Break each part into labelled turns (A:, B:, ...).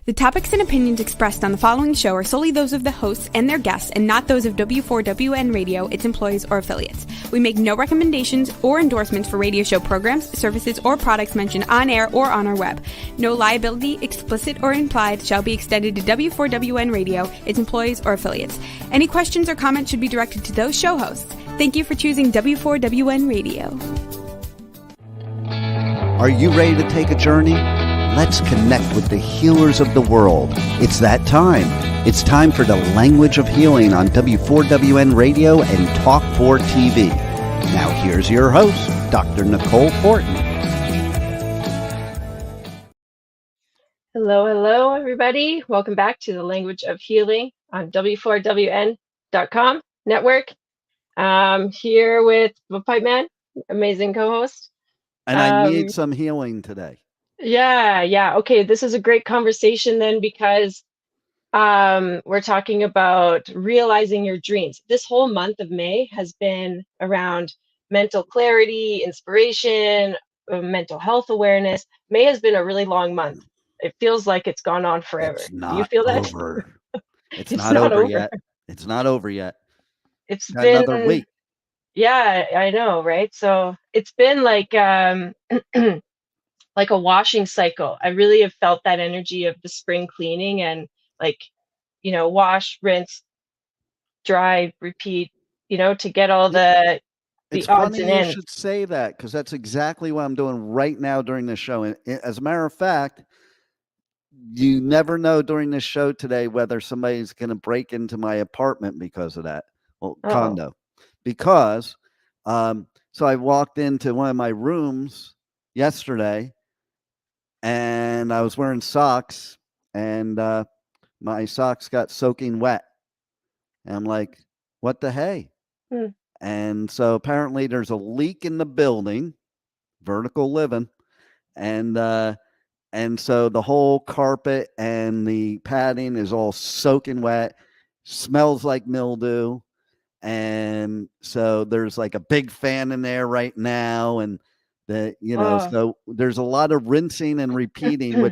A: The topics and opinions expressed on the following show are solely those of the hosts and their guests and not those of W4WN Radio, its employees, or affiliates. We make no recommendations or endorsements for radio show programs, services, or products mentioned on air or on our web. No liability, explicit or implied, shall be extended to W4WN Radio, its employees, or affiliates. Any questions or comments should be directed to those show hosts. Thank you for choosing W4WN Radio.
B: Are you ready to take a journey? Let's connect with the healers of the world. It's that time. It's time for the Language of Healing on W4WN Radio and Talk 4 TV. Now here's your host, Dr. Nicole Fortin.
C: Hello, everybody. Welcome back to the Language of Healing on W4WN.com network. Here with the Pipe Man, amazing co-host.
B: And I need some healing today.
C: Yeah. Okay, this is a great conversation then because we're talking about realizing your dreams. This whole month of May has been around mental clarity, inspiration, mental health awareness. May has been a really long month. It feels like it's gone on forever. Do you feel that?
B: It's not over yet. It's not over yet.
C: It's
B: got
C: been
B: another week.
C: Yeah, I know, right? So it's been like like a washing cycle. I really have felt that energy of the spring cleaning and wash, rinse, dry, repeat, to get all the
B: It's
C: odds
B: funny
C: and
B: you
C: ends.
B: should say that because that's exactly what I'm doing right now during this show. And as a matter of fact, you never know during this show today whether somebody's going to break into my apartment because of that. Well, condo. Because so I walked into one of my rooms yesterday and I was wearing socks and my socks got soaking wet. And I'm like, what the hey? And so apparently there's a leak in the building, vertical living, and so the whole carpet and the padding is all soaking wet, smells like mildew, and so there's like a big fan in there right now, and so there's a lot of rinsing and repeating with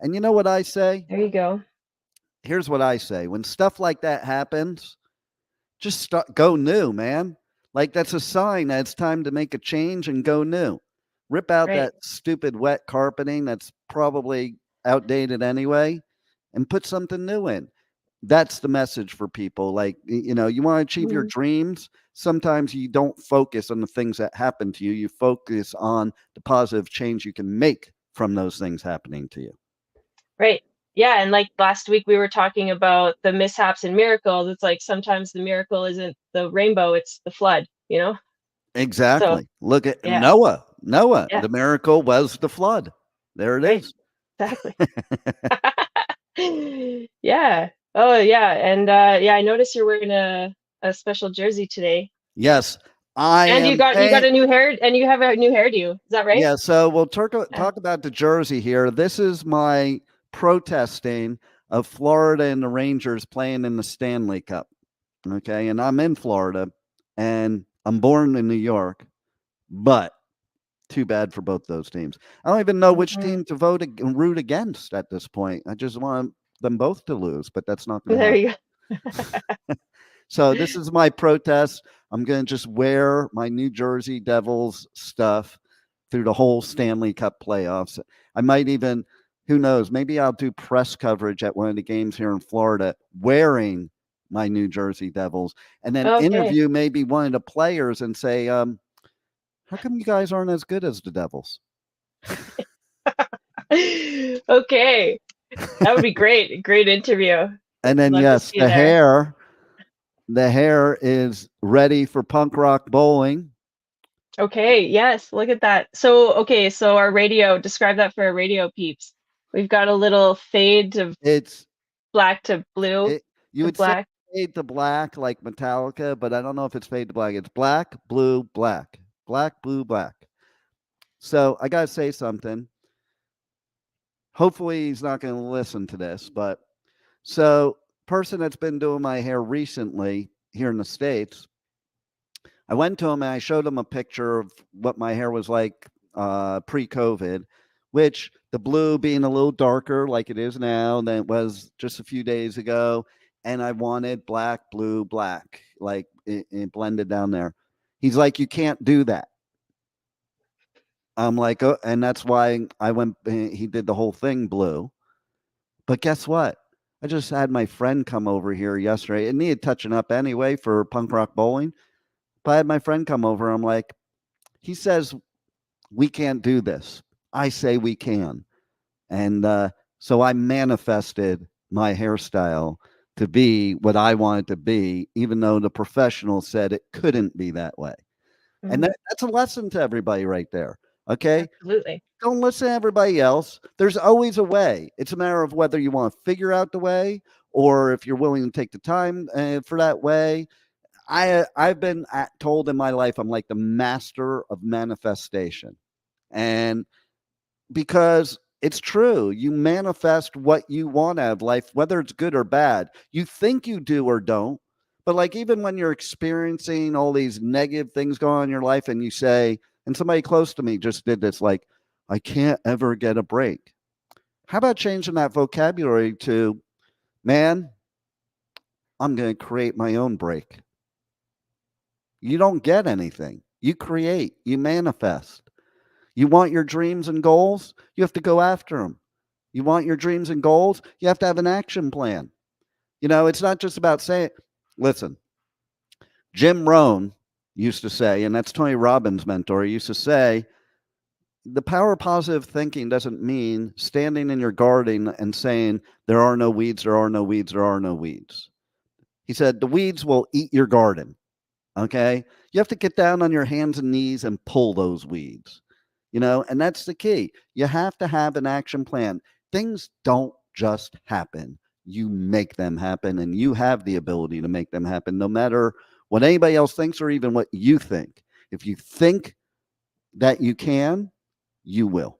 B: and you know what I say?
C: There you go.
B: Here's what I say. When stuff like that happens, just go new, man. Like that's a sign that it's time to make a change and go new. Rip out that stupid wet carpeting that's probably outdated anyway and put something new in. That's the message for people. Like, you want to achieve your dreams. Sometimes you don't focus on the things that happen to you. You focus on the positive change you can make from those things happening to you.
C: Right. Yeah. And like last week, we were talking about the mishaps and miracles. It's like sometimes the miracle isn't the rainbow, it's the flood,
B: Exactly.
C: So,
B: look at Noah.
C: Yeah.
B: The miracle was the flood. There it is.
C: Exactly. Yeah. Oh, yeah. And I noticed you're wearing a special jersey today.
B: Yes.
C: You got a new hair, and you have a new hairdo. Is that right?
B: Yeah. So we'll talk about the jersey here. This is my protesting of Florida and the Rangers playing in the Stanley Cup. Okay. And I'm in Florida and I'm born in New York, but too bad for both those teams. I don't even know which team to root against at this point. I just want them both to lose, but that's not going to happen.
C: There you go.
B: So this is my protest. I'm going to just wear my New Jersey Devils stuff through the whole Stanley Cup playoffs. I might even, who knows, maybe I'll do press coverage at one of the games here in Florida wearing my New Jersey Devils and then interview maybe one of the players and say, how come you guys aren't as good as the Devils?
C: Okay. That would be great. Great interview.
B: And then, yes, the hair is ready for punk rock bowling.
C: Okay. Yes. Look at that. So our radio, describe that for our radio peeps. We've got a little fade of black to blue.
B: You would say fade to black like Metallica, but I don't know if it's fade to black. It's black, blue, black. Black, blue, black. So I got to say something. Hopefully he's not going to listen to this, but so person that's been doing my hair recently here in the States, I went to him and I showed him a picture of what my hair was like pre-COVID, which the blue being a little darker like it is now than it was just a few days ago. And I wanted black, blue, black, like it blended down there. He's like, you can't do that. I'm like, oh, and that's why I went, he did the whole thing blue. But guess what? I just had my friend come over here yesterday. It needed touching up anyway for punk rock bowling. But I had my friend come over. I'm like, he says, we can't do this. I say we can. And so I manifested my hairstyle to be what I wanted to be, even though the professional said it couldn't be that way.
C: Mhm.
B: And that's a lesson to everybody right there. Okay.
C: Absolutely.
B: Don't listen to everybody else. There's always a way. It's a matter of whether you want to figure out the way or if you're willing to take the time for that way. I've been told in my life I'm like the master of manifestation. And because it's true, you manifest what you want out of life, whether it's good or bad. You think you do or don't. But like even when you're experiencing all these negative things going on in your life and you say, and somebody close to me just did this, like, I can't ever get a break. How about changing that vocabulary to, man, I'm going to create my own break. You don't get anything. You create, you manifest. You want your dreams and goals? You have to go after them. You want your dreams and goals? You have to have an action plan. You know, it's not just about saying, listen, Jim Rohn used to say, and that's Tony Robbins' mentor, he used to say, the power of positive thinking doesn't mean standing in your garden and saying, there are no weeds, there are no weeds, there are no weeds. He said, the weeds will eat your garden. Okay. You have to get down on your hands and knees and pull those weeds, you know, and that's the key. You have to have an action plan. Things don't just happen. You make them happen, and you have the ability to make them happen no matter what anybody else thinks or even what you think. If you think that you can, you will.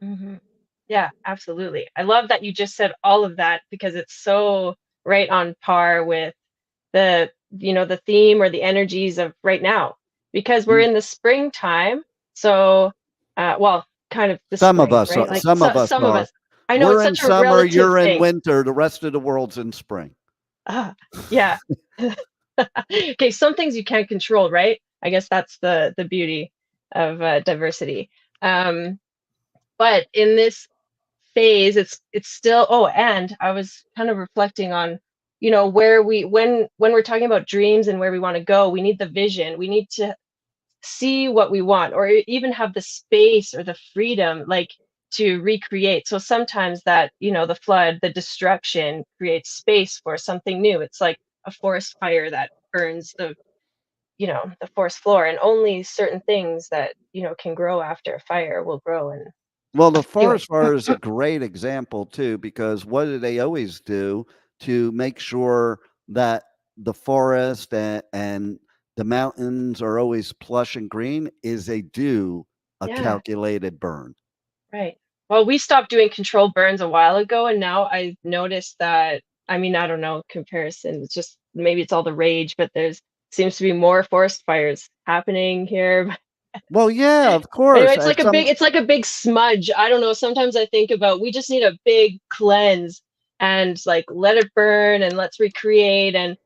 C: Mhm. Yeah, absolutely. I love that you just said all of that because it's so right on par with the theme or the energies of right now because we're
B: Mm.
C: in the springtime. So, well, kind of the
B: Some of
C: spring,
B: us
C: right?
B: are.
C: Like
B: Some of us
C: some of
B: are.
C: us. I know
B: We're
C: it's
B: in
C: such a
B: summer.
C: relative
B: You're in
C: thing.
B: winter. The rest of the world's in spring.
C: Yeah. Okay, some things you can't control, right? I guess that's the beauty of diversity. Um, but in this phase it's still, oh, and I was kind of reflecting on, where we when we're talking about dreams and where we want to go, we need the vision, we need to see what we want, or even have the space or the freedom, like, to recreate. So sometimes that, the flood, the destruction creates space for something new. It's like a forest fire that burns the forest floor, and only certain things that can grow after a fire will grow. And
B: Well, the
C: anyway.
B: forest fire is a great example too, because what do they always do to make sure that the forest and the mountains are always plush and green is they do a
C: Yeah.
B: calculated burn.
C: Right. Well, we stopped doing controlled burns a while ago, and now I've noticed that, I mean, I don't know, comparison, it's just maybe it's all the rage, but there's seems to be more forest fires happening here.
B: Well, yeah, of
C: Anyway,
B: course.
C: it's like a big
B: Some
C: it's like a big smudge. I don't know, sometimes I think about we just need a big cleanse and like let it burn and let's recreate. And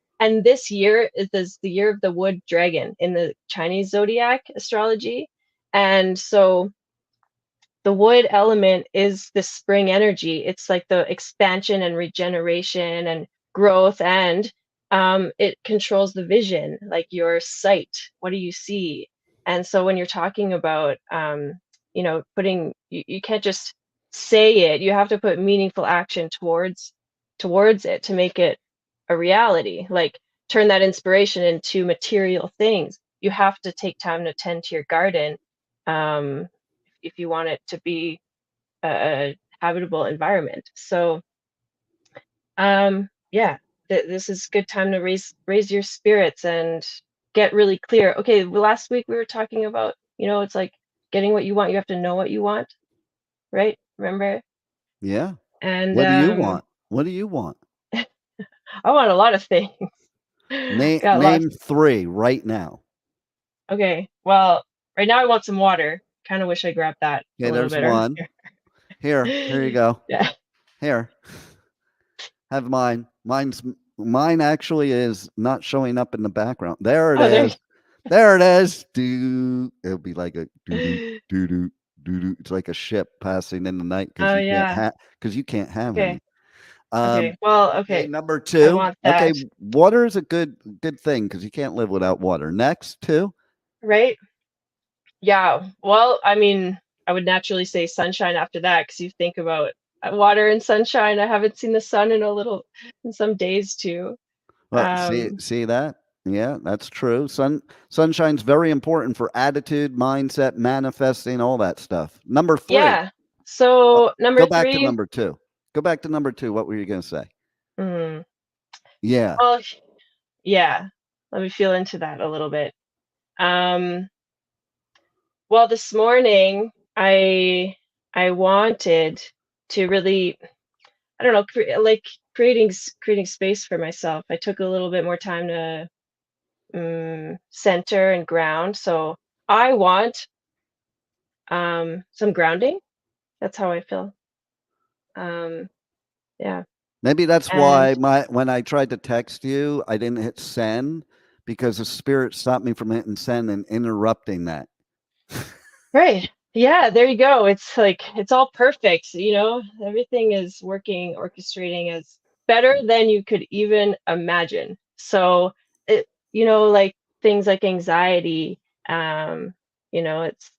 C: this year is the year of the wood dragon in the Chinese zodiac astrology. And so the wood element is the spring energy. It's like the expansion and regeneration and growth, and it controls the vision, like your sight. What do you see? And so when you're talking about, putting, you can't just say it. You have to put meaningful action towards it to make it a reality. Like turn that inspiration into material things. You have to take time to tend to your garden. If you want it to be a habitable environment. So, yeah, this is good time to raise your spirits and get really clear. Okay, last week we were talking about, it's like getting what you want. You have to know what you want, right? Remember?
B: yeah.
C: And
B: What do you want? What do you want?
C: I want a lot of things. Got lots.
B: Name 3 right now.
C: Okay, well, right now I want some water. Kind of wish I grabbed that a
B: Okay,
C: little
B: there's
C: bit
B: one.
C: earlier.
B: Here you go.
C: Yeah.
B: Here, have mine. Mine actually is not showing up in the background. There it
C: Oh, there.
B: is. There it is. Do it'll be like a doo doo doo doo doo doo. It's like a ship passing in the night because
C: Oh,
B: you can't
C: yeah.
B: have you can't have
C: Okay.
B: any. Um,
C: Okay. Well,
B: okay,
C: okay.
B: number
C: I
B: 2.
C: want
B: Okay,
C: that.
B: water is a good thing because you can't live without water. Next, 2.
C: Right? Yeah. Well, I mean, I would naturally say sunshine after that because you think about water and sunshine. I haven't seen the sun in some days too.
B: Well, see
C: Um,
B: see that? Yeah, that's true. Sunshine's very important for attitude, mindset, manifesting, all that stuff. Number 3.
C: yeah. So number
B: Go back to
C: 3,
B: number 2. Go back to number 2. What were you gonna say?
C: mm,
B: Yeah.
C: well, yeah. Let me feel into that a little bit. Um, well, this morning I wanted to really, I don't know, like creating space for myself. I took a little bit more time to center and ground. So I want some grounding. That's how I feel. Um, yeah.
B: Maybe that's
C: And
B: why when I tried to text you, I didn't hit send because the spirit stopped me from hitting send and interrupting that.
C: right. Yeah, there you go. It's like it's all perfect, everything is working, orchestrating as better than you could even imagine. So it, like things like anxiety, um, it's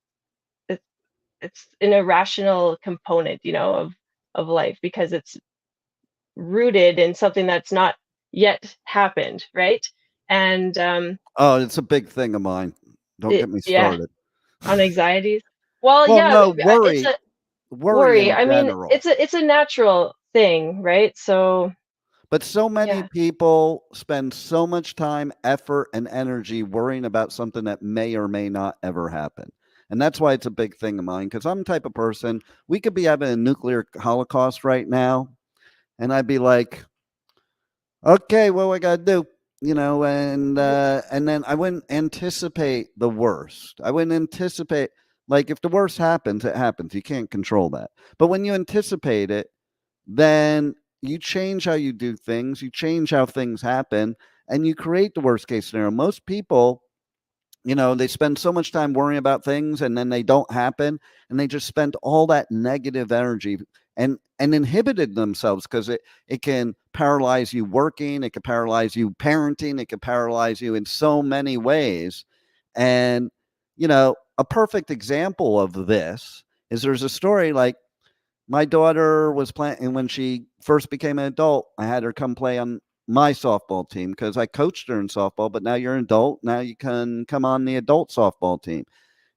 C: it's it's an irrational component, of life because it's rooted in something that's not yet happened, right? And
B: Oh, it's a big thing of mine. Don't get me
C: yeah,
B: started.
C: on anxieties. Well,
B: Well,
C: yeah,
B: no,
C: it's a
B: worry
C: worry.
B: in
C: I mean,
B: general.
C: it's a natural thing, right? So
B: But so many
C: yeah,
B: people spend so much time, effort, and energy worrying about something that may or may not ever happen. And that's why it's a big thing of mine because I'm the type of person, we could be having a nuclear holocaust right now. And I'd be like, okay, what do I got to do? And then I wouldn't anticipate the worst. I wouldn't anticipate, like, if the worst happens, it happens. You can't control that. But when you anticipate it, then you change how you do things, you change how things happen, and you create the worst case scenario. Most people, they spend so much time worrying about things and then they don't happen, and they just spend all that negative energy and inhibited themselves because it can paralyze you working, it can paralyze you parenting, it can paralyze you in so many ways. And a perfect example of this is there's a story like my daughter was playing, and when she first became an adult, I had her come play on my softball team because I coached her in softball. But now you're an adult. Now you can come on the adult softball team.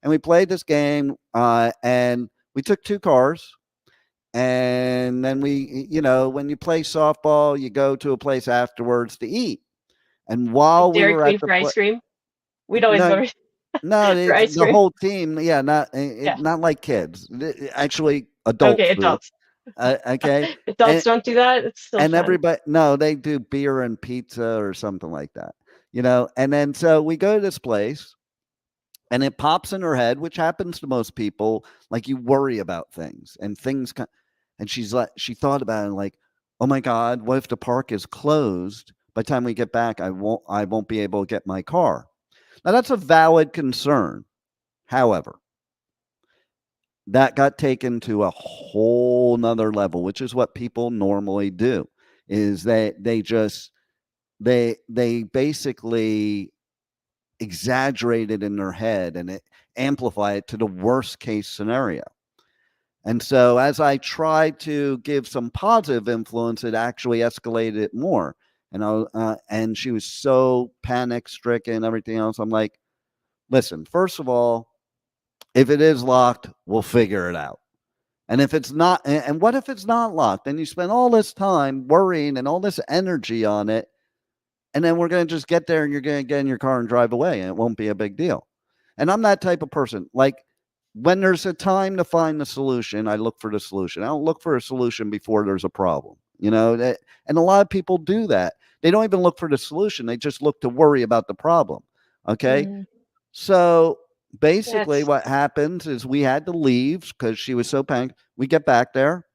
B: And we played this game, and we took 2 cars. And then when you play softball, you go to a place afterwards to eat. And
C: like
B: while we
C: Dairy
B: were at
C: Queen
B: the
C: for ice cream. We'd always
B: no,
C: go
B: no,
C: for
B: it's
C: ice
B: the
C: cream.
B: whole team. Yeah,
C: Yeah.
B: not like kids. Actually, adult
C: Okay,
B: food.
C: adults.
B: Okay,
C: Adults don't do that. It's still
B: and
C: fun.
B: everybody, no, they do beer and pizza or something like that, and then so we go to this place and it pops in her head, which happens to most people, like you worry about things and and she thought about it like, oh my god, what if the park is closed by the time we get back? I won't be able to get my car. Now that's a valid concern. However, that got taken to a whole nother level, which is what people normally do, is they basically exaggerate it in their head and it amplify it to the worst case scenario. And so as I tried to give some positive influence, it actually escalated it more. And she was so panic stricken, everything else. I'm like, listen, first of all, if it is locked, we'll figure it out. And if it's not, and what if it's not locked? Then you spend all this time worrying and all this energy on it. And then we're going to just get there and you're going to get in your car and drive away and it won't be a big deal. And I'm that type of person. Like when there's a time to find the solution, I look for the solution. I don't look for a solution before there's a problem, and a lot of people do that. They don't even look for the solution. They just look to worry about the problem. Okay.
C: Mm,
B: So basically
C: That's
B: what happens is we had to leave because she was so panicked. We get back there,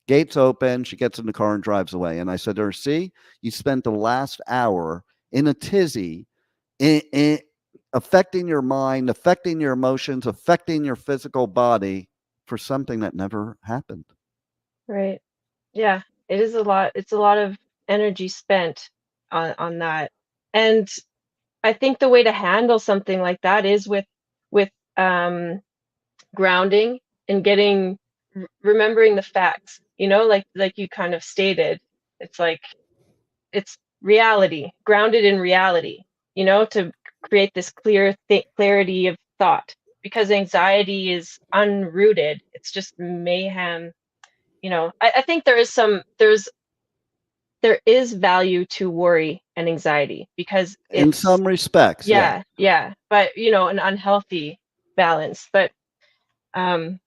B: gates open, she gets in the car and drives away. And I said to her, see, you spent the last hour in a tizzy, affecting your mind, affecting your emotions, affecting your physical body for something that never happened.
C: right. Yeah, it is a lot. It's a lot of energy spent on that. And I think the way to handle something like that is with grounding and getting remembering the facts, like you kind of stated. It's like it's reality, grounded in reality, to create this clarity of thought, because anxiety is unrooted. It's just mayhem. I think there is value to worry and anxiety because
B: In
C: it's,
B: some respects, yeah.
C: yeah, but an unhealthy balance. But um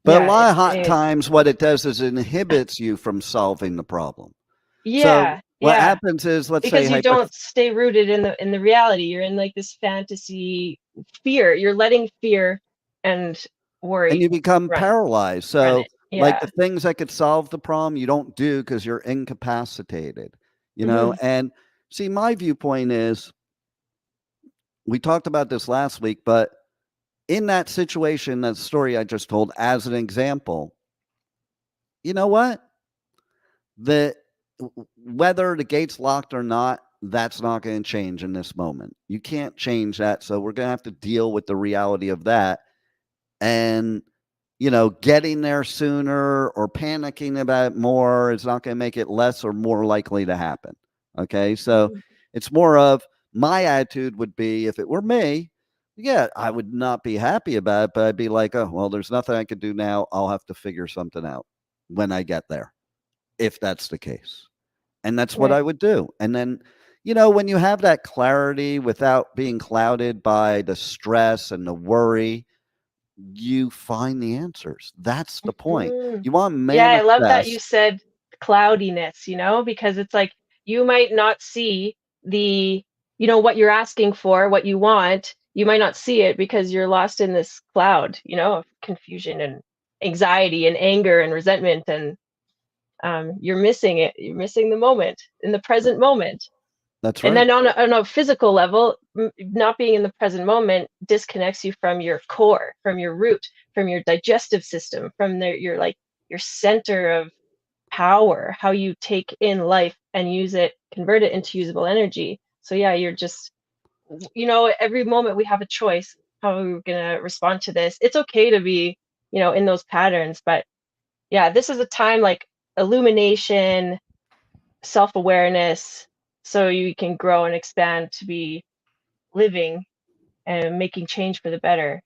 B: But a
C: yeah,
B: lot of hot times, what it does is it inhibits you from solving the problem. So what
C: yeah,
B: happens is, let's say,
C: because you don't stay rooted in the reality. You're in like this fantasy fear. You're letting fear and worry
B: and you become
C: run
B: paralyzed.
C: run
B: So,
C: it.
B: like
C: Yeah.
B: the things that could solve the problem, you don't do because you're incapacitated.
C: Hmm.
B: And see, my viewpoint is, we talked about this last week, but in that situation, that story I just told, as an example, you know what? The Whether the gate's locked or not, that's not going to change in this moment. You can't change that. So we're going to have to deal with the reality of that. And, getting there sooner or panicking about it more is not going to make it less or more likely to happen. Okay. So
C: Hmm.
B: it's more of, my attitude would be, if it were me, yeah, I would not be happy about it, but I'd be like, oh, well, there's nothing I could do now. I'll have to figure something out when I get there, if that's the case. And that's what
C: Right.
B: I would do. And then, when you have that clarity without being clouded by the stress and the worry, you find the answers. That's the point.
C: Mm.
B: You want to
C: Yeah, I love that you
B: manifest.
C: said cloudiness, because it's like you might not see what you're asking for, what you want. You might not see it because you're lost in this cloud, of confusion and anxiety and anger and resentment, and you're missing it. You're missing the moment, in the present moment.
B: That's
C: And
B: right.
C: then on a physical level, not being in the present moment disconnects you from your core, from your root, from your digestive system, from your center of power, how you take in life and use it, convert it into usable energy. So yeah, you're just, every moment we have a choice how we're gonna respond to this. It's okay to be, in those patterns, but yeah, this is a time like illumination, self-awareness, so you can grow and expand to be living and making change for the better.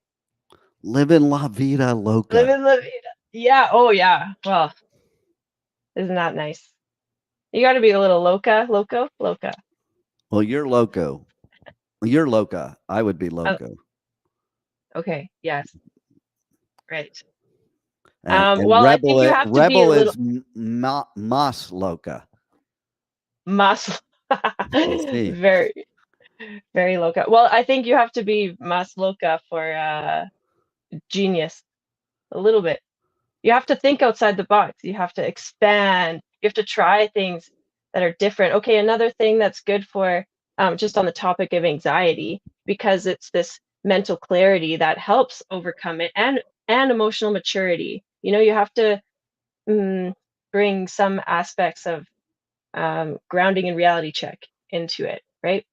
B: Living la vida loca.
C: Living la vida. Yeah. Oh yeah. Well, isn't that nice? You got to be a little loca.
B: Well, you're loco. You're loca. I would be
C: Oh,
B: loco.
C: okay. Yes. Right.
B: And
C: Well, I think you have to be a
B: rebel
C: little
B: is mas loca.
C: mas
B: See.
C: very, very loca. Well, I think you have to be mas loca for genius a little bit. You have to think outside the box. You have to expand. You have to try things that are different. Okay, another thing that's good for just on the topic of anxiety, because it's this mental clarity that helps overcome it, and emotional maturity. You have to bring some aspects of grounding and reality check into it, right?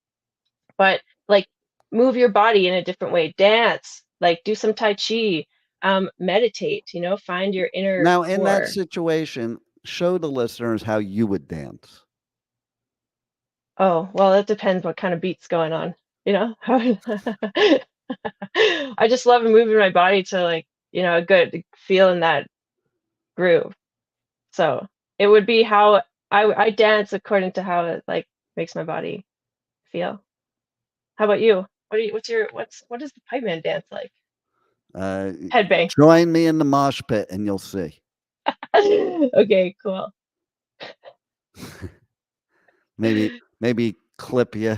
C: But like move your body in a different way, dance, like do some tai chi, meditate, find your inner
B: Now, in that
C: core.
B: situation, show the listeners how you would dance.
C: Oh, well, it depends what kind of beat's going on, you know? I just love moving my body to like, a good feel in that groove. So it would be how I dance according to how it like makes my body feel. How about you? What does the pipe man dance like?
B: Uh,
C: Headbang.
B: Join me in the mosh pit and you'll see.
C: Okay, cool.
B: Maybe clip you.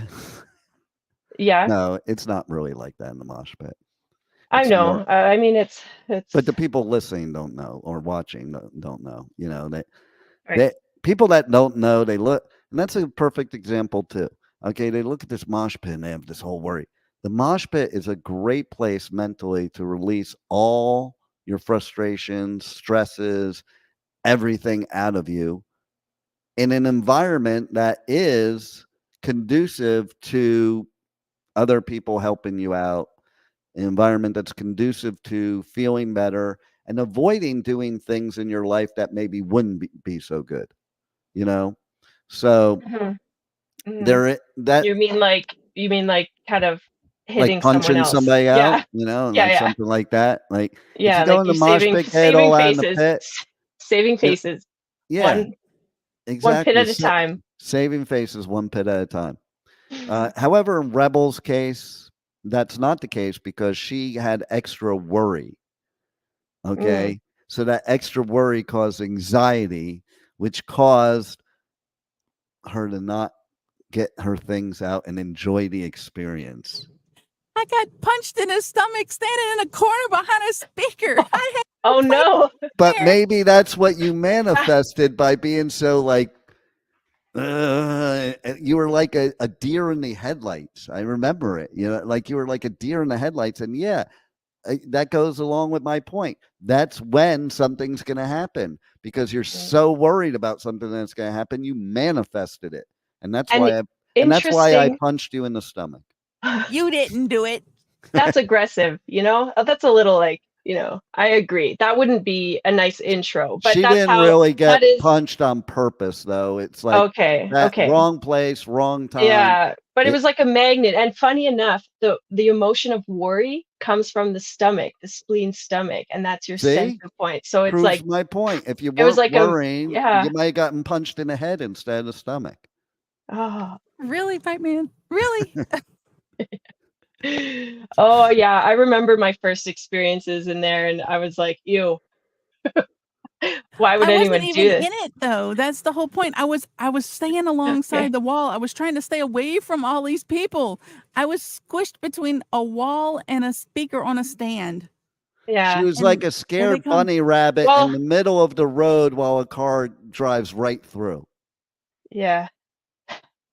C: Yeah,
B: No, it's not really like that in the mosh pit.
C: I
B: It's more,
C: know. I mean, it's
B: but the people listening don't know, or watching don't know. You know,
C: right.
B: they people that don't know, they look, and that's a perfect example too. Okay, they look at this mosh pit and they have this whole worry. The mosh pit is a great place mentally to release all your frustrations, stresses, everything out of you in an environment that is conducive to other people helping you out, an environment that's conducive to feeling better and avoiding doing things in your life that maybe wouldn't be so good, you know? So
C: Mhm, mhm.
B: that
C: You mean like kind of
B: like
C: hitting someone
B: punching
C: else?
B: somebody out,
C: Yeah,
B: and
C: yeah,
B: like
C: yeah,
B: something like that. Like if you
C: yeah.
B: go
C: Like
B: in the
C: you
B: mosh
C: saving
B: pit, get it all out in the
C: faces,
B: pit.
C: saving
B: It,
C: faces,
B: yeah,
C: one one pit
B: exactly.
C: at a time.
B: Saving faces one pit at a time. However, in Rebel's case, that's not the case because she had extra worry.
C: Mm.
B: Okay. So that extra worry caused anxiety, which caused her to not get her things out and enjoy the experience.
D: I got punched in the stomach standing in a corner behind a speaker. I had
C: Oh
D: no place
C: no!
B: But
D: there.
B: maybe that's what you manifested by being so like, you were like a deer in the headlights. I remember it. Like you were like a deer in the headlights. And yeah, that goes along with my point. That's when something's going to happen because you're
C: Mm.
B: so worried about something that's going to happen. You manifested it, and
C: And
B: that's why I
C: interesting.
B: punched you in the stomach.
D: You didn't do it.
C: That's aggressive, you know? That's a little like, I agree. That wouldn't be a nice intro, but
B: She
C: that's
B: didn't
C: how
B: really get
C: that is.
B: punched on purpose, though. It's like
C: Okay,
B: that
C: okay.
B: wrong place, wrong time.
C: Yeah, but it
B: It
C: was like a magnet. And funny enough, the emotion of worry comes from the stomach, the spleen stomach, and that's your
B: see
C: center point. So it's
B: proves
C: like
B: my point. If you
C: it was
B: weren't
C: like a
B: worrying,
C: yeah.
B: you might have gotten punched in the head instead of the stomach.
C: Oh.
D: Really, Pipe Man? Really?
C: Oh yeah, I remember my first experiences in there and I was like, ew, why would
D: I wasn't
C: anyone do
D: even
C: this?
D: in it though. That's the whole point. I was staying
C: Okay.
D: alongside the wall. I was trying to stay away from all these people. I was squished between a wall and a speaker on a stand.
B: She
C: Yeah.
B: was like
D: And
B: a
D: here they
B: scared
D: come.
B: bunny rabbit in
C: Well,
B: the middle of the road while a car drives right through.
C: yeah.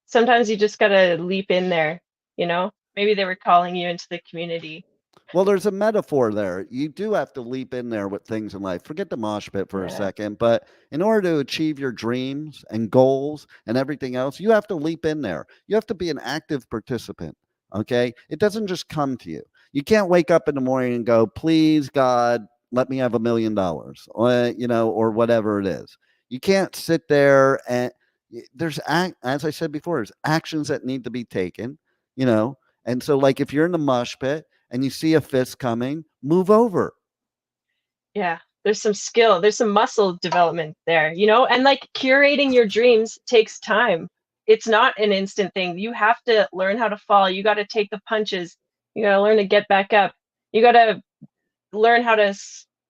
C: Sometimes you just gotta leap in there, you know? Maybe they were calling you into the community.
B: Well, there's a metaphor there. You do have to leap in there with things in life. Forget the mosh pit for a
C: Yeah.
B: second, but in order to achieve your dreams and goals and everything else, you have to leap in there. You have to be an active participant. Okay. It doesn't just come to you. You can't wake up in the morning and go, please, God, let me have $1 million, or whatever it is. You can't sit there and as I said before, there's actions that need to be taken, you know. And so, like, if you're in the mosh pit, and you see a fist coming, move over.
C: Yeah. There's some skill, there's some muscle development there, and like curating your dreams takes time. It's not an instant thing. You have to learn how to fall. You got to take the punches. You got to learn to get back up. You got to learn how to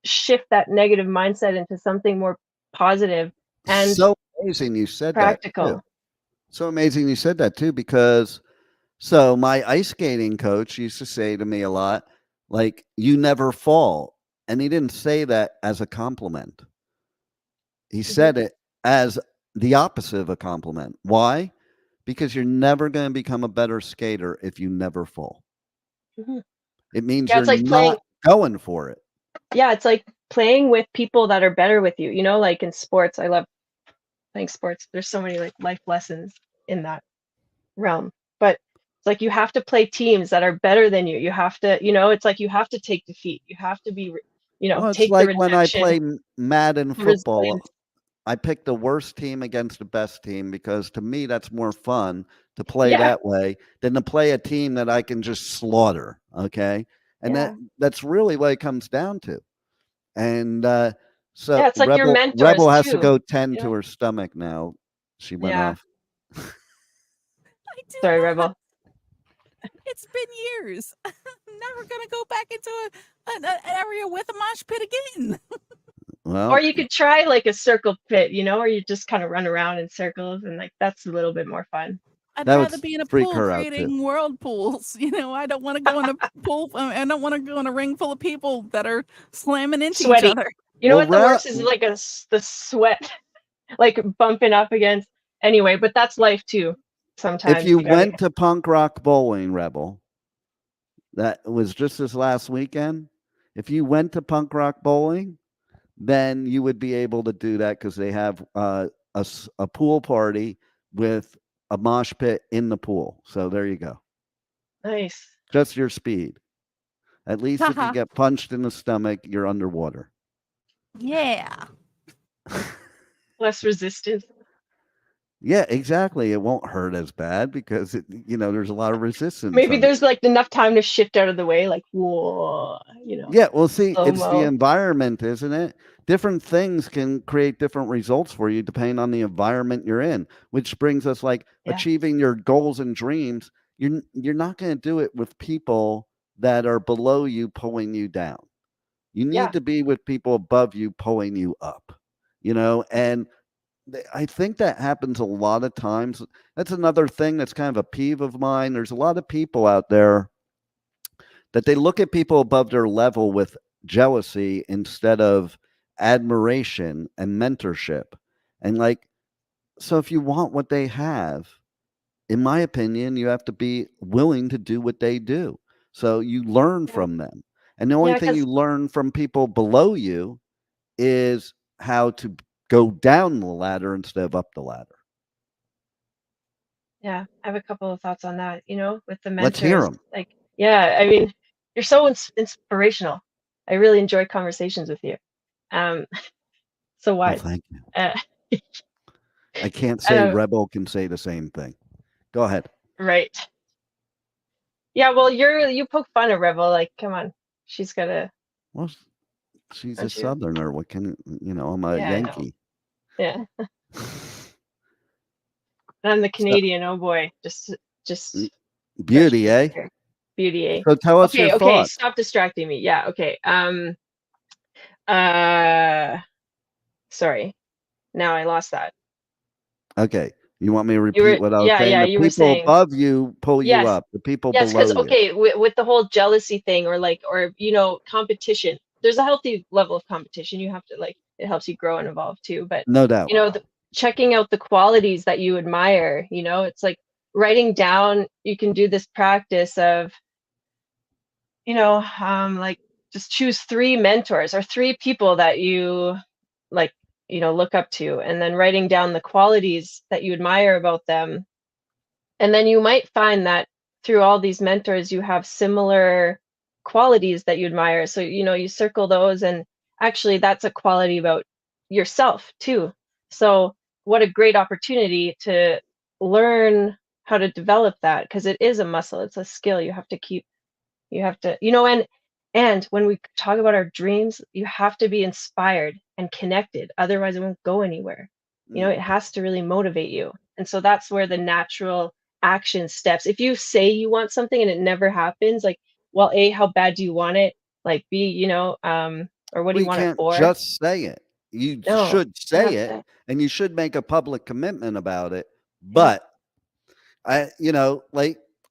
C: shift that negative mindset into something more positive and
B: So amazing you said that too.
C: practical.
B: So amazing you said that too, because so my ice skating coach used to say to me a lot, like, you never fall. And he didn't say that as a compliment. He
C: Mhm,
B: said it as the opposite of a compliment. Why? Because you're never going to become a better skater if you never fall.
C: mhm.
B: It means
C: Yeah,
B: you're
C: it's like playing.
B: not going for it.
C: Yeah, it's like playing with people that are better with you. Like in sports, I love playing sports. There's so many like life lessons in that realm. But it's like you have to play teams that are better than you. You have to, it's like you have to take defeat. You have to be,
B: Well, it's
C: take the
B: like when I
C: rejection,
B: play Madden
C: the
B: football.
C: resilience.
B: I pick the worst team against the best team because to me that's more fun to play
C: Yeah,
B: that way than to play a team that I can just slaughter. Okay, and
C: yeah,
B: that's really what it comes down to. And
C: yeah.
B: so
C: It's like your
B: Rebel
C: mentors
B: has to
C: too.
B: go tend
C: You
B: to
C: know?
B: her stomach now. She went
C: Yeah.
B: off.
D: I do
C: Sorry,
D: not.
C: Rebel.
D: It's been years. I'm never gonna go back into an area with a mosh pit again.
C: Or
B: Well,
C: you could try like a circle pit, or you just kind of run around in circles and like that's a little bit more fun.
D: I'd
B: That
D: rather
B: would
D: be in a
B: freak
D: pool
B: her out too.
D: creating whirlpools. I don't want to go in a pool. I don't want to go in a ring full of people that are slamming into each
C: Sweaty.
D: other.
C: You know
B: Well,
C: what the worst is like the sweat, like bumping up against. Anyway, but that's life too. Sometimes
B: if you
C: you gotta.
B: went to Punk Rock Bowling, Rebel, that was just this last weekend. If you went to Punk Rock Bowling, then you would be able to do that because they have a pool party with a mosh pit in the pool. So there you go.
C: Nice.
B: Just your speed. At least if you get punched in the stomach, you're underwater.
D: Yeah.
C: Less resistance.
B: Yeah, exactly. It won't hurt as bad because there's a lot of resistance.
C: Maybe there's like enough time to shift out of the way, like whoa,
B: Yeah, well, see, it's the
C: slow-mo.
B: environment, isn't it? Different things can create different results for you depending on the environment you're in, which brings us like
C: Yeah.
B: achieving your goals and dreams. You're not going to do it with people that are below you pulling you down. You need
C: Yeah.
B: to be with people above you pulling you up, and I think that happens a lot of times. That's another thing that's kind of a peeve of mine. There's a lot of people out there that they look at people above their level with jealousy instead of admiration and mentorship. And so if you want what they have, in my opinion, you have to be willing to do what they do. So you learn from them. And the only thing you learn from people below you is how to go down the ladder instead of up the ladder.
C: Yeah, I have a couple of thoughts on that, with the mentors.
B: Let's hear them.
C: Yeah, I mean, you're so inspirational. I really enjoy conversations with you. So wise.
B: Thank you. I can't say Rebel can say the same thing. Go ahead.
C: Right. Yeah, well, you poke fun at Rebel. Like, come on, she's got
B: Well, she's a Southerner. What can I'm a Yankee.
C: Yeah. I'm the Canadian. Oh boy, just
B: beauty, eh?
C: Beauty, eh?
B: So tell us your thoughts.
C: Okay, stop distracting me. Yeah, okay. Sorry. Now I lost that.
B: Okay. You want me to repeat what I was saying?
C: Yeah,
B: the
C: you were
B: people
C: saying
B: above you pull you up. The people below you.
C: Yes, because okay, with the whole jealousy thing or competition, there's a healthy level of competition. You have to it helps you grow and evolve too. But
B: no doubt.
C: Checking out the qualities that you admire, it's like writing down. You can do this practice of, just choose 3 mentors or 3 people that you look up to, and then writing down the qualities that you admire about them. And then you might find that through all these mentors, you have similar qualities that you admire. So, you circle those, and actually that's a quality about yourself too. So what a great opportunity to learn how to develop that, because it is a muscle. It's a skill. You have to, and when we talk about our dreams, you have to be inspired and connected. Otherwise, it won't go anywhere. It has to really motivate you. And so that's where the natural action steps. If you say you want something and it never happens, well, A, how bad do you want it? B, or what do you want it for?
B: Just say it. You should say it, and you should make a public commitment about it. But I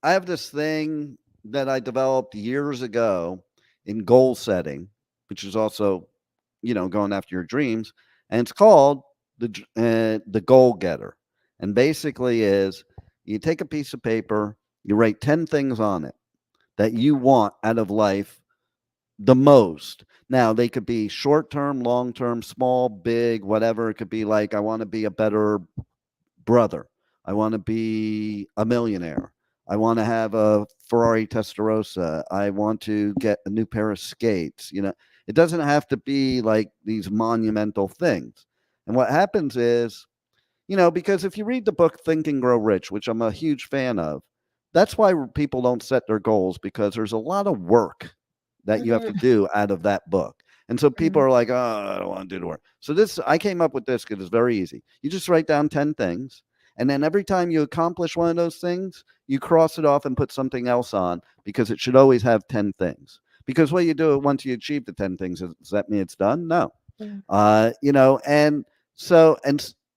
B: have this thing that I developed years ago in goal setting, which is also, going after your dreams, and it's called the goal getter. And basically is you take a piece of paper, you write 10 things on it that you want out of life the most. Now, they could be short-term, long-term, small, big, whatever. It could be like, I want to be a better brother. I want to be a millionaire. I want to have a Ferrari Testarossa. I want to get a new pair of skates. It doesn't have to be like these monumental things. And what happens is, because if you read the book Think and Grow Rich, which I'm a huge fan of, that's why people don't set their goals, because there's a lot of work that you have to do out of that book. And so people are like, oh, I don't want to do the work. So I came up with this because it's very easy. You just write down 10 things. And then every time you accomplish one of those things, you cross it off and put something else on, because it should always have 10 things. Because what you do once you achieve the 10 things, does that mean it's done? No.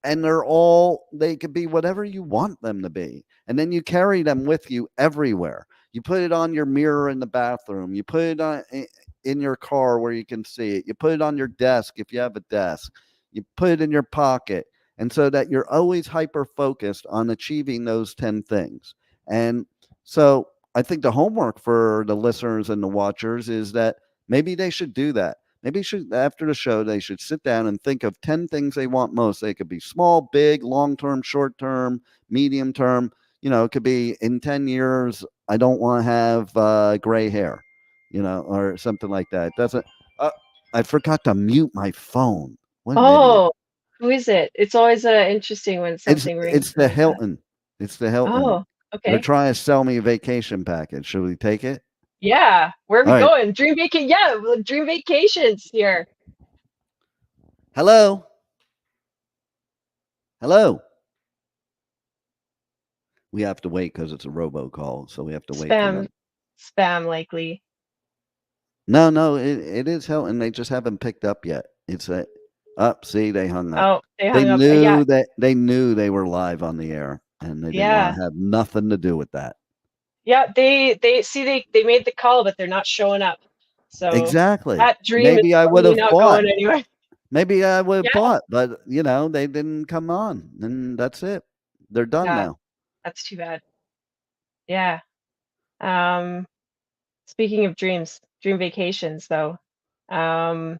B: and they could be whatever you want them to be. And then you carry them with you everywhere. You put it on your mirror in the bathroom. You put it in your car where you can see it. You put it on your desk if you have a desk. You put it in your pocket. And so that you're always hyper focused on achieving those 10 things. And so I think the homework for the listeners and the watchers is that maybe they should do that. Maybe after the show, they should sit down and think of 10 things they want most. They could be small, big, long-term, short-term, medium-term. It could be in 10 years, I don't want to have gray hair, or something like that. It doesn't, I forgot to mute my phone. What an idiot.
C: Oh, who is it? It's always interesting when something rings.
B: It's the Hilton. It's the Hilton.
C: Oh,
B: They're
C: okay.
B: trying to sell me a vacation package. Should we take it?
C: Yeah. Where are we
B: All right.
C: going? Dream vacation. Yeah, dream vacations here.
B: Hello. We have to wait because it's a robocall, so we have to wait for them.
C: Spam likely.
B: No, it is Hilton. They just haven't picked up yet. It's see, they hung up.
C: Oh, they hung up.
B: Knew that they knew they were live on the air, and they didn't want to have nothing to do with that.
C: Yeah, they made the call, but they're not showing up. So
B: exactly.
C: That dream
B: Maybe I would have bought.
C: Maybe
B: I would have bought, but they didn't come on, and that's it. They're done now.
C: That's too bad. Yeah. Speaking of dream vacations, though, I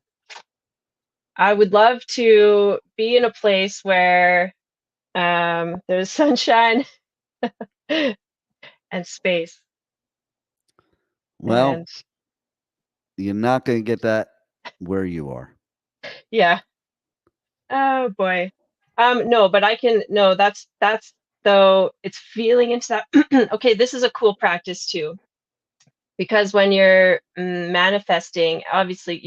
C: would love to be in a place where there's sunshine and space.
B: Well, you're not going to get that where you are.
C: Yeah. Oh boy. No, but I can. No, that's though. It's feeling into that. Okay, this is a cool practice too, because when you're manifesting, obviously,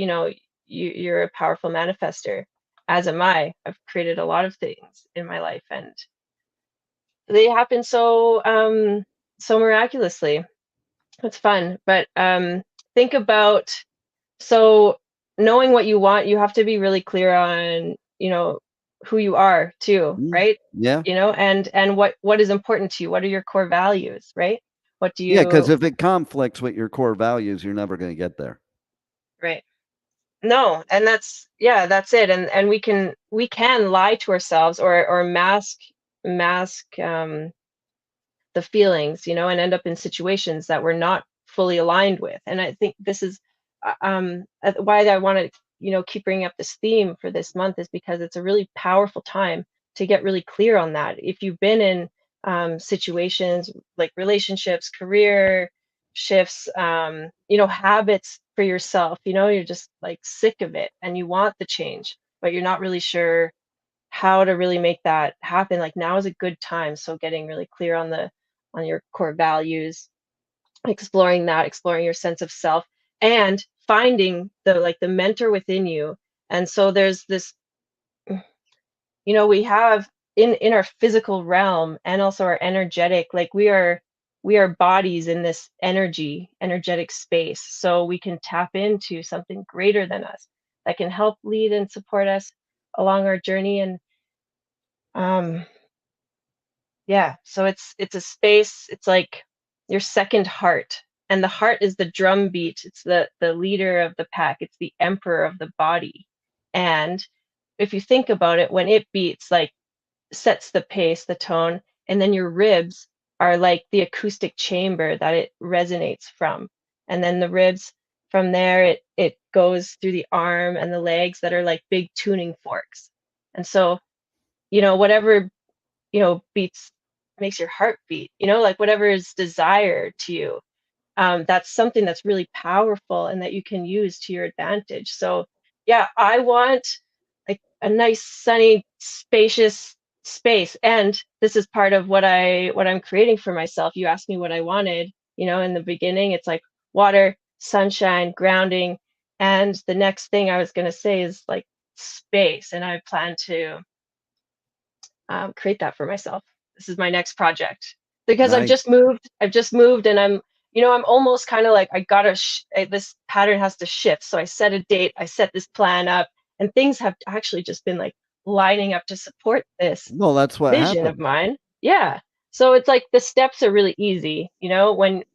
C: you're a powerful manifester, as am I. I've created a lot of things in my life, and they happen so miraculously. It's fun, but think about, so knowing what you want, you have to be really clear on who you are too, right?
B: Yeah.
C: And what is important to you. What are your core values, right? What do you?
B: Yeah, because if it conflicts with your core values, you're never going to get there.
C: Right. No, and that's it. And we can lie to ourselves or mask the feelings, and end up in situations that we're not fully aligned with. And I think this is why I want to keep bringing up this theme for this month, is because it's a really powerful time to get really clear on that. If you've been in situations like relationships, career shifts, habits for yourself, you're just like sick of it and you want the change, but you're not really sure how to really make that happen. Like, now is a good time. So getting really clear on your core values, exploring your sense of self, and finding the mentor within you. And so there's this, we have in our physical realm and also our energetic, like we are bodies in this energetic space. So we can tap into something greater than us that can help lead and support us along our journey. And so it's a space, it's like your second heart. And the heart is the drum beat. It's the leader of the pack. It's the emperor of the body. And if you think about it, when it beats, like, sets the pace, the tone, and then your ribs are like the acoustic chamber that it resonates from. And then the ribs, from there, it goes through the arm and the legs that are like big tuning forks. And so, whatever, beats, makes your heart beat, like whatever is desired to you. That's something that's really powerful and that you can use to your advantage. So yeah, I want like a nice, sunny, spacious space. And this is part of what I'm creating for myself. You asked me what I wanted, in the beginning. It's like water, sunshine, grounding. And the next thing I was going to say is like space. And I plan to create that for myself. This is my next project, because
B: Nice.
C: I've just moved and I'm almost kind of like, I gotta, this pattern has to shift. So I set a date, I set this plan up, and things have actually just been like lining up to support this
B: Well, that's what
C: vision of
B: happened.
C: mine. Yeah. So it's like the steps are really easy,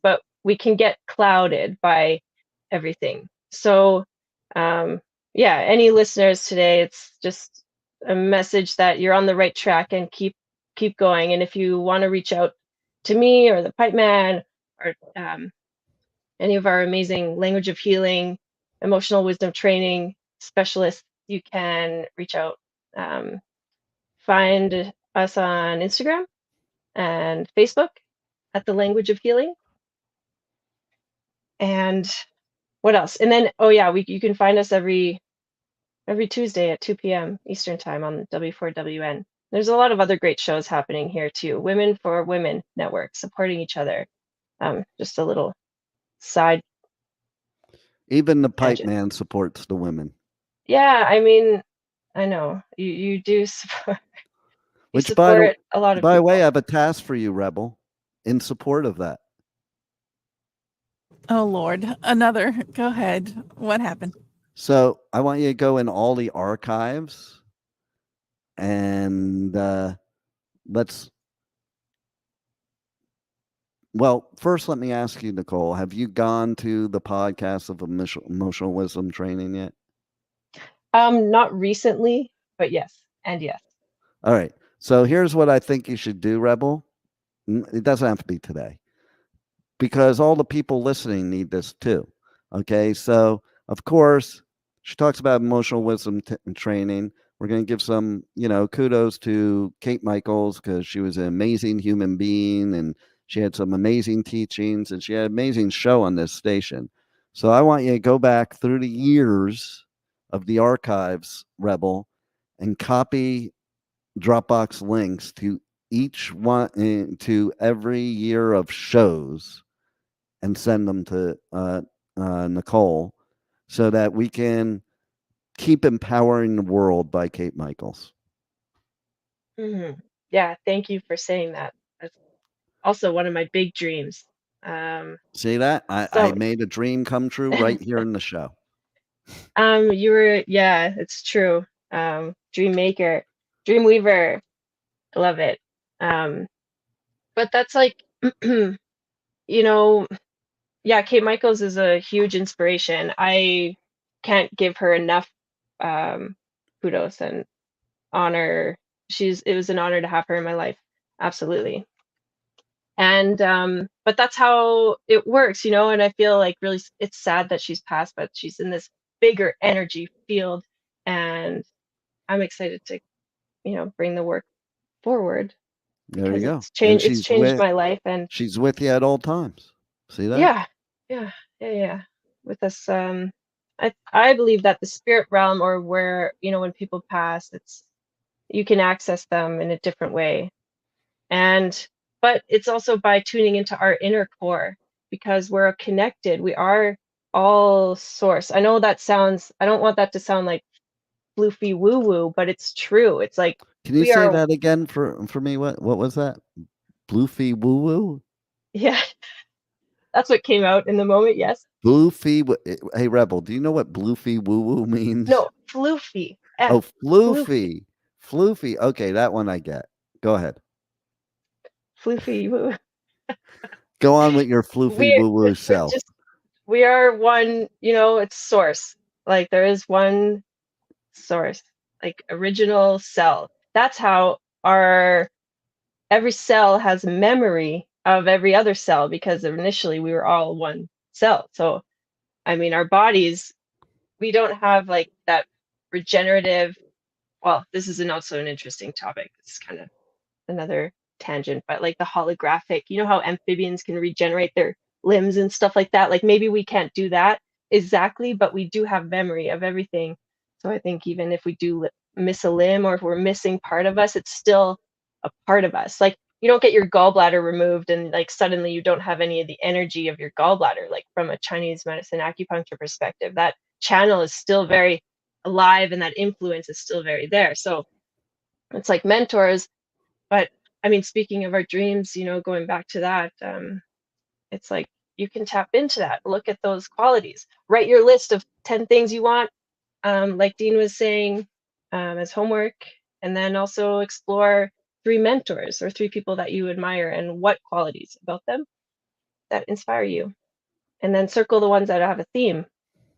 C: but we can get clouded by everything. So, um, yeah, any listeners today, it's just a message that you're on the right track and keep going. And if you want to reach out to me or the Pipe Man or any of our amazing language of healing, emotional wisdom training specialists, you can reach out. Um, find us on Instagram and Facebook at the Language of Healing. And what else? And then, oh yeah, you can find us every Tuesday at 2 p.m. Eastern Time on W4WN. There's a lot of other great shows happening here too. Women for Women Network, supporting each other. Just a little side
B: Even the Pipe
C: tangent.
B: Man supports the women.
C: Yeah, I mean, I know you do support. You
B: Which, by
C: support a lot of
B: the
C: people.
B: way, I have a task for you, Rebel, in support of that.
D: Oh Lord, another. Go ahead. What happened?
B: So I want you to go in all the archives and first let me ask you, Nicole, have you gone to the podcast of emotional wisdom training yet?
C: Not recently, but yes, and yes.
B: All right. So here's what I think you should do, Rebel. It doesn't have to be today, because all the people listening need this too. Okay. So, of course, she talks about emotional wisdom training. We're going to give some, kudos to Kate Michaels, because she was an amazing human being and she had some amazing teachings and she had an amazing show on this station. So I want you to go back through the years of the archives, Rebel, and copy Dropbox links to each one, to every year of shows, and send them to Nicole, so that we can keep empowering the world by Kate Michaels.
C: Mm-hmm. Yeah, thank you for saying that. That's also one of my big dreams.
B: See that? I made a dream come true right here in the show.
C: Yeah, it's true. Dream maker, dream weaver. I love it. But that's like, yeah, Kate Michaels is a huge inspiration. I can't give her enough kudos and honor. It was an honor to have her in my life. Absolutely. And but that's how it works, and I feel like really it's sad that she's passed, but she's in this bigger energy field, and I'm excited to, bring the work forward
B: There you
C: because
B: go.
C: it's
B: And
C: changed my life. And
B: she's with you at all times. See that?
C: yeah. With us, I believe that the spirit realm, or where, when people pass, you can access them in a different way. But it's also by tuning into our inner core, because we're connected. We are all source. I know I don't want that to sound like floofy woo woo, but it's true. It's like
B: Can you
C: we
B: say
C: are,
B: that again for me? What was that? Bloofy woo woo?
C: yeah, that's what came out in the moment. Yes.
B: Bloofy. Hey, Rebel, do you know what bloofy woo woo means?
C: No, floofy.
B: Oh,
C: Floofy.
B: floofy. Okay, that one I get. Go ahead.
C: Floofy woo.
B: Go on with your floofy woo woo self.
C: We are one, it's source. Like there is one source, like original cell. That's how every cell has memory of every other cell, because initially we were all one cell. So, I mean, our bodies, we don't have like that regenerative. Well, this is also an interesting topic. It's kind of another tangent, but like the holographic, how amphibians can regenerate their limbs and stuff like that. Like maybe we can't do that exactly, but we do have memory of everything. So I think even if we do miss a limb, or if we're missing part of us, it's still a part of us. Like you don't get your gallbladder removed and like suddenly you don't have any of the energy of your gallbladder. Like from a Chinese medicine acupuncture perspective, that channel is still very alive and that influence is still very there. So it's like mentors. But I mean, speaking of our dreams, going back to that, it's like you can tap into that. Look at those qualities. Write your list of 10 things you want, like Dean was saying, as homework. And then also explore 3 mentors or 3 people that you admire and what qualities about them that inspire you. And then circle the ones that have a theme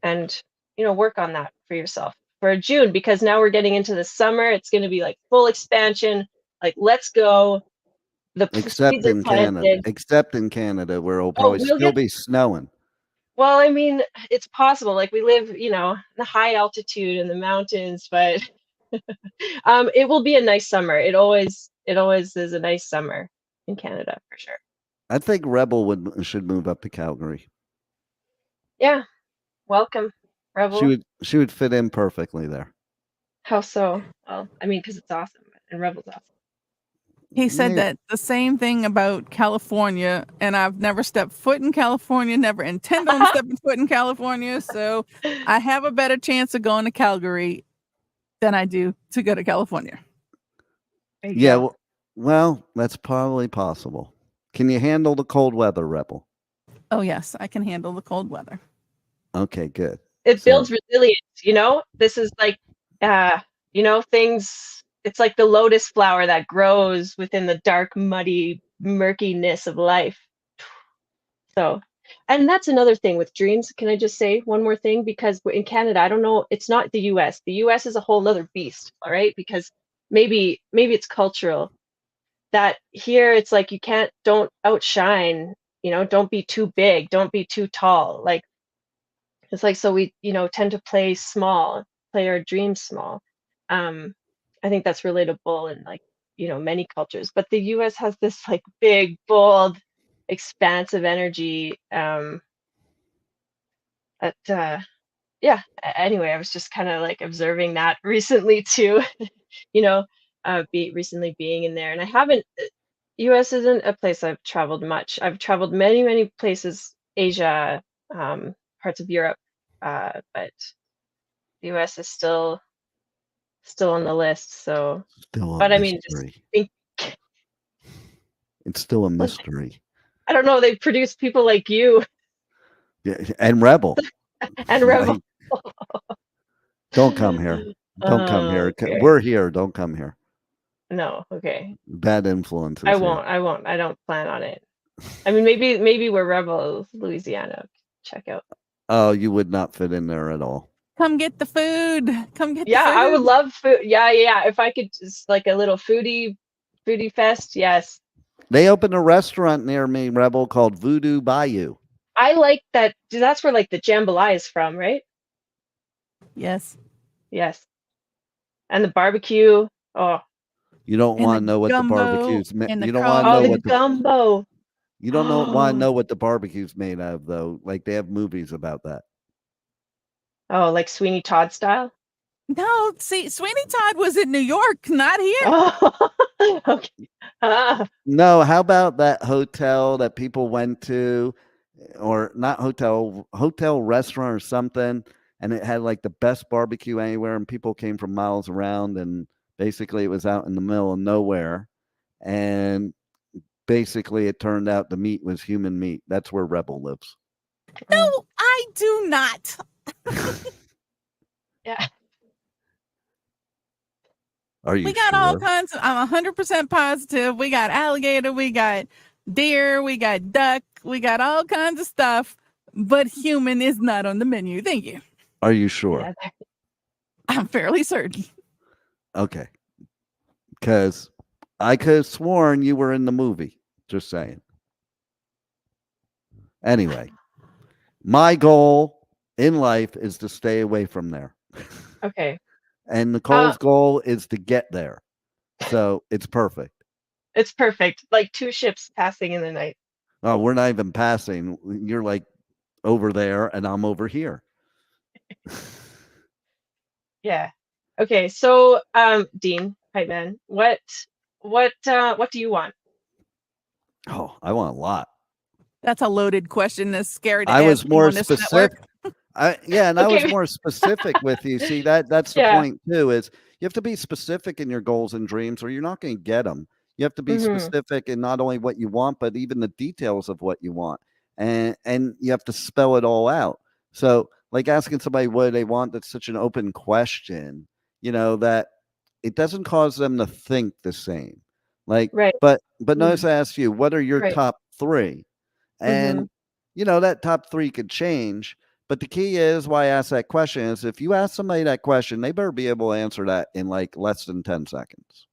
C: and, work on that for yourself for June, because now we're getting into the summer. It's going to be like full expansion. Like, let's go. The seeds
B: Except
C: are
B: in Canada.
C: planted.
B: Except in Canada, where it'll
C: Oh,
B: probably
C: we'll
B: still
C: get,
B: be snowing.
C: well, I mean, it's possible. Like, we live, in the high altitude in the mountains, but it will be a nice summer. It always is a nice summer in Canada for sure.
B: I think Rebel should move up to Calgary.
C: Yeah. Welcome, Rebel.
B: She would fit in perfectly there.
C: How so? Well, I mean, because it's awesome and Rebel's awesome.
D: He said
B: Yeah.
D: that the same thing about California, and I've never stepped foot in California, never intend on stepping foot in California. So I have a better chance of going to Calgary than I do to go to California.
C: There you
B: Yeah,
C: go.
B: well, that's probably possible. Can you handle the cold weather, Rebel?
D: Oh, yes, I can handle the cold weather.
B: Okay, good.
C: It
B: So-
C: builds resilience, this is like things, it's like the lotus flower that grows within the dark, muddy murkiness of life. So, and that's another thing with dreams. Can I just say one more thing? Because in Canada, I don't know, it's not the US. The US is a whole nother beast, all right? Because maybe it's cultural. That here it's like don't outshine, don't be too big, don't be too tall. Like, it's like, so we, tend to play small, play our dreams small. I think that's relatable in like, many cultures. But the US has this like big, bold, expansive energy. Anyway, I was just kind of like observing that recently too, recently being in there. And I haven't, US isn't a place I've traveled much. I've traveled many, many places, Asia, parts of Europe, but the US is still on the list. So,
B: Still a
C: but I mean, just
B: mystery.
C: think,
B: It's still a mystery.
C: I don't know, they produce people like you
B: Yeah, and Rebel.
C: and Rebel.
B: Don't come here. Don't come here.
C: Okay.
B: We're here. Don't come here.
C: No, okay.
B: Bad influences.
C: I
B: here.
C: won't. I don't plan on it. I mean, maybe we're Rebel, Louisiana. Check out.
B: Oh, you would not fit in there at all.
D: Come get the food. Come get the food.
C: Yeah, I would love food. Yeah. If I could just like a little foodie fest, yes.
B: They opened a restaurant near me, Rebel, called Voodoo Bayou.
C: I like that. That's where like the jambalaya is from, right?
D: Yes.
C: Yes. And the barbecue. Oh,
B: You don't
D: And
B: want to
D: the
B: know what the
D: gumbo
B: barbecue's made.
D: and the
B: You don't want to
D: crab.
B: know
C: the
B: what
C: gumbo.
B: you don't want to know what the barbecue's made of, though. Like they have movies about that.
C: Oh, like Sweeney Todd style.
D: No, see, Sweeney Todd was in New York, not here.
C: Oh, okay.
B: No, how about that hotel that people went to, or not hotel restaurant or something, and it had like the best barbecue anywhere, and people came from miles around, and basically it was out in the middle of nowhere, and basically it turned out the meat was human meat. That's where Rebel lives.
D: No, I do not.
C: Yeah.
B: Are you
D: We got
B: sure?
D: all kinds of, I'm 100% positive. We got alligator, we got deer, we got duck, we got all kinds of stuff, but human is not on the menu. Thank you.
B: Are you sure?
C: Yeah,
D: I'm fairly certain.
B: Okay. Because I could have sworn you were in the movie. Just saying. Anyway, my goal in life is to stay away from there.
C: okay.
B: And Nicole's goal is to get there. So it's perfect.
C: It's perfect. Like 2 ships passing in the night.
B: Oh, we're not even passing. You're like over there and I'm over here.
C: Yeah. Okay. So, Dean, Hype Man, what do you want?
B: Oh, I want a lot.
D: That's a loaded question. That's scary to
B: I
D: ask
B: was
D: you
B: more
D: on this network.
B: specific. I was
C: Okay.
B: more specific with you. See, that's the
C: Yeah.
B: point too, is you have to be specific in your goals and dreams or you're not going to get them. You have to be
C: Mhm.
B: specific in not only what you want, but even the details of what you want. And you have to spell it all out. So like asking somebody what they want, that's such an open question, that it doesn't cause them to think the same. Like,
C: Right.
B: but notice I asked you, what are your
C: Right.
B: top 3? And that top 3 could change. But the key is why I ask that question is if you ask somebody that question, they better be able to answer that in like less than 10 seconds.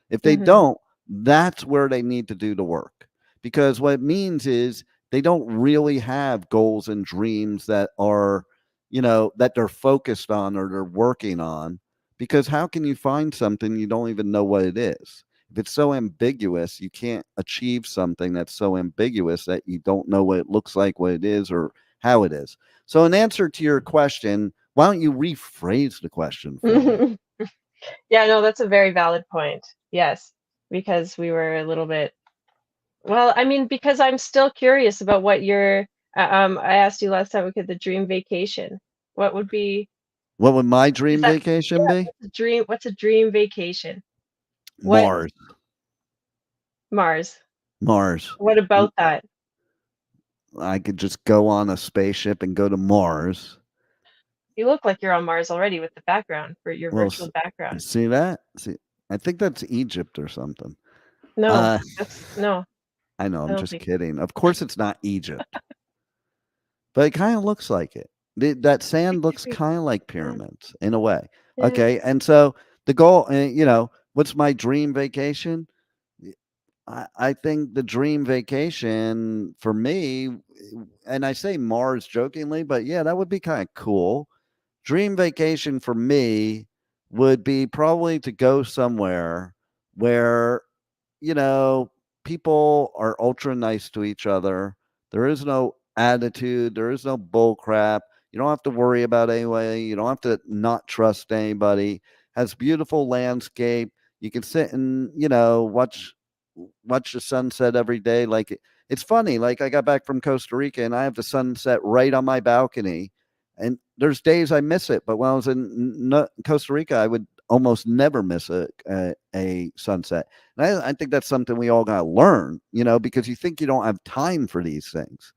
B: If they don't, that's where they need to do the work. Because what it means is they don't really have goals and dreams that are, that they're focused on or they're working on. Because how can you find something you don't even know what it is? If it's so ambiguous, you can't achieve something that's so ambiguous that you don't know what it looks like, what it is, or how it is. So in answer to your question, why don't you rephrase the question for me?
C: Yeah, no, that's a very valid point. Yes, because we were a little bit, well, I mean, because I'm still curious about what your, I asked you last time, okay, the dream vacation. What would be,
B: What would my
C: is
B: dream
C: that,
B: vacation be?
C: what's a dream vacation? What,
B: Mars.
C: Mars?
B: Mars.
C: What about that?
B: I could just go on a spaceship and go to Mars.
C: You look like you're on Mars already with the background for your
B: Well,
C: virtual background.
B: see that? See, I think that's Egypt or something.
C: No, that's no.
B: I know,
C: I
B: I'm
C: don't
B: just
C: think.
B: kidding. Of course it's not Egypt. But it kind of looks like it. That sand looks kind of like pyramids in a way.
C: Yeah.
B: Okay. And so the goal, what's my dream vacation? I think the dream vacation for me, and I say Mars jokingly, but yeah, that would be kind of cool. Dream vacation for me would be probably to go somewhere where, people are ultra nice to each other. There is no attitude, there is no bull crap. You don't have to worry about anybody. You don't have to not trust anybody. Has beautiful landscape. You can sit and, watch the sunset every day. Like it's funny. Like I got back from Costa Rica and I have the sunset right on my balcony. And there's days I miss it, but when I was in Costa Rica, I would almost never miss a sunset. And I think that's something we all got to learn, because you think you don't have time for these things.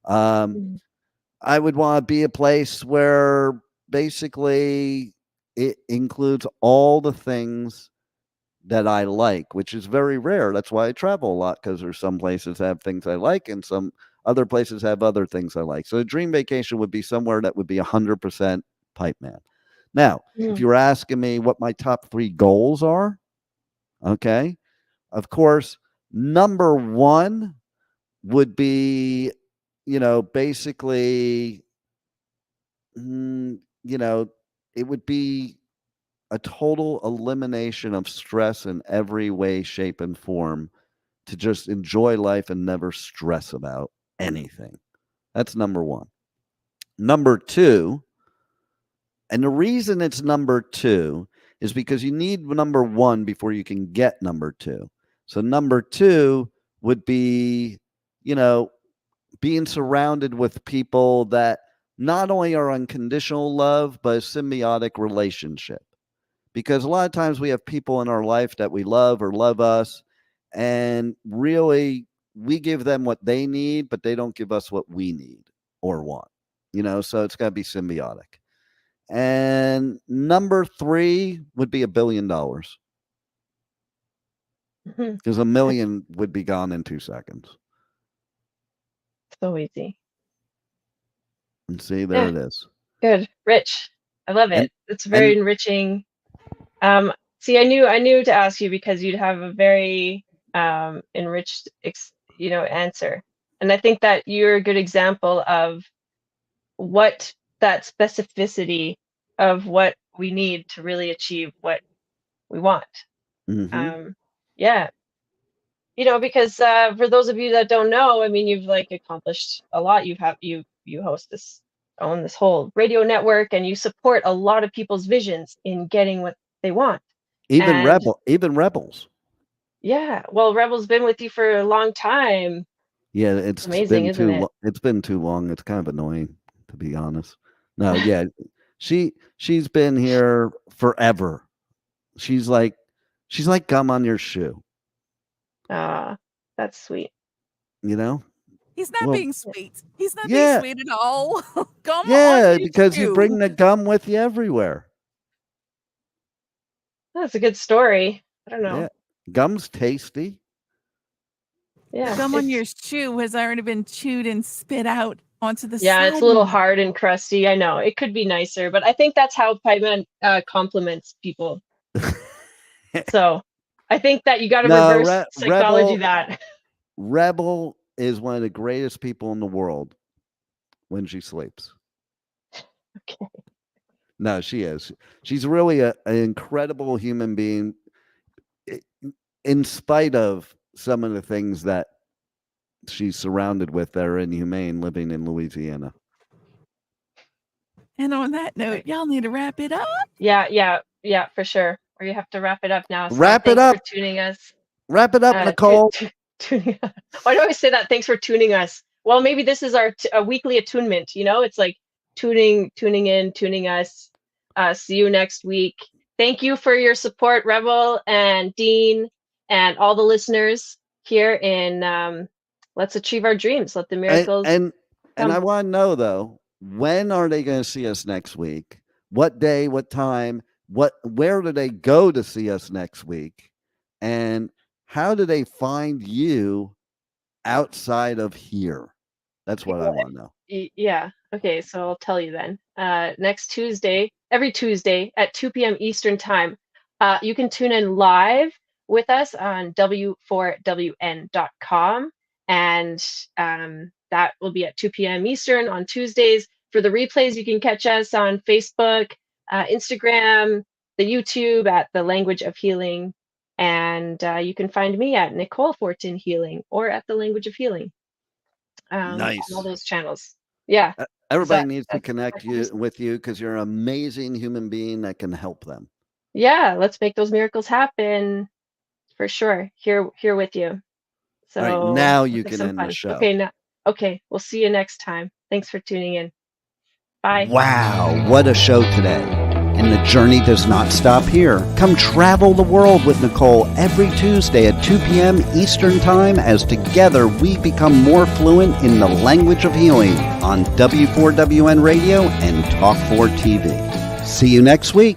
B: I would want to be a place where basically it includes all the things that I like, which is very rare. That's why I travel a lot, because there's some places that have things I like and some other places have other things I like. So a dream vacation would be somewhere that would be 100% Pipe Man. Now, if you were asking me what my top 3 goals are, okay, of course, number 1 would be, basically, it would be a total elimination of stress in every way, shape, and form to just enjoy life and never stress about anything. That's number 1. Number 2, and the reason it's number 2 is because you need number 1 before you can get number 2. So number 2 would be, being surrounded with people that not only are unconditional love, but a symbiotic relationship. Because a lot of times we have people in our life that we love or love us, and really we give them what they need, but they don't give us what we need or want, so it's got to be symbiotic. And number 3 would be $1 billion, because $1 million would be gone in 2 seconds.
C: So easy.
B: And see, there it is.
C: Good. Rich. I love it. It's very enriching. See, I knew to ask you because you'd have a very enriched, answer. And I think that you're a good example of what that specificity of what we need to really achieve what we want. Yeah. Because for those of you that don't know, I mean, you've accomplished a lot. You host own this whole radio network, and you support a lot of people's visions in getting what they want.
B: Even Rebels.
C: Yeah. Well, Rebel's been with you for a long time.
B: Yeah, it's
C: amazing, isn't it?
B: It's been too long. It's kind of annoying, to be honest. No, yeah. She's been here forever. She's like gum on your shoe.
C: That's sweet.
D: He's not being sweet. He's not being sweet at all.
B: Gum on your because shoe. You bring the gum with you everywhere.
C: That's a good story. I don't know.
B: Yeah. Gum's tasty.
C: Yeah.
D: The gum on
C: it's-
D: your shoe has already been chewed and spit out onto the
C: Yeah,
D: side.
C: it's a little hard and crusty. I know it could be nicer, but I think that's how Paiman compliments people. So I think that you got to
B: No,
C: reverse psychology
B: Rebel-
C: that.
B: Rebel is one of the greatest people in the world when she sleeps.
C: Okay.
B: No, she is. She's really an incredible human being, in spite of some of the things that she's surrounded with that are inhumane living in Louisiana.
D: And on that note, y'all need to wrap it up.
C: Yeah, for sure. Or you have to wrap it up now. So
B: Wrap it
C: thanks
B: up.
C: for tuning us.
B: Wrap it up, Nicole.
C: Tuning. Why do I say that? Thanks for tuning us. Well, maybe this is our a weekly attunement. You know, it's like tuning in, tuning us. See you next week. Thank you for your support, Rebel and Dean, and all the listeners here in Let's Achieve Our Dreams. Let the miracles.
B: And I
C: come.
B: want to know though, when are they going to see us next week? What day? What time? Where do they go to see us next week? And how do they find you outside of here? That's what I want to know.
C: Yeah. Okay. So I'll tell you then. Next Tuesday, every Tuesday at 2 p.m. Eastern Time, you can tune in live with us on w4wn.com. And that will be at 2 p.m. Eastern on Tuesdays. For the replays, you can catch us on Facebook, Instagram, the YouTube at The Language of Healing. And you can find me at Nicole Fortin Healing or at The Language of Healing.
B: Nice.
C: On all those channels. Yeah.
B: Everybody
C: that-
B: needs to
C: that's-
B: connect with you because you're an amazing human being that can help them.
C: Yeah. Let's make those miracles happen for sure. Here with you. So
B: All right, now you
C: let's have
B: can
C: some
B: end the
C: fun.
B: show.
C: Okay. We'll see you next time. Thanks for tuning in. Bye.
B: Wow, what a show today. And the journey does not stop here. Come travel the world with Nicole every Tuesday at 2 p.m. Eastern Time as together we become more fluent in the language of healing on W4WN Radio and Talk4 TV. See you next week.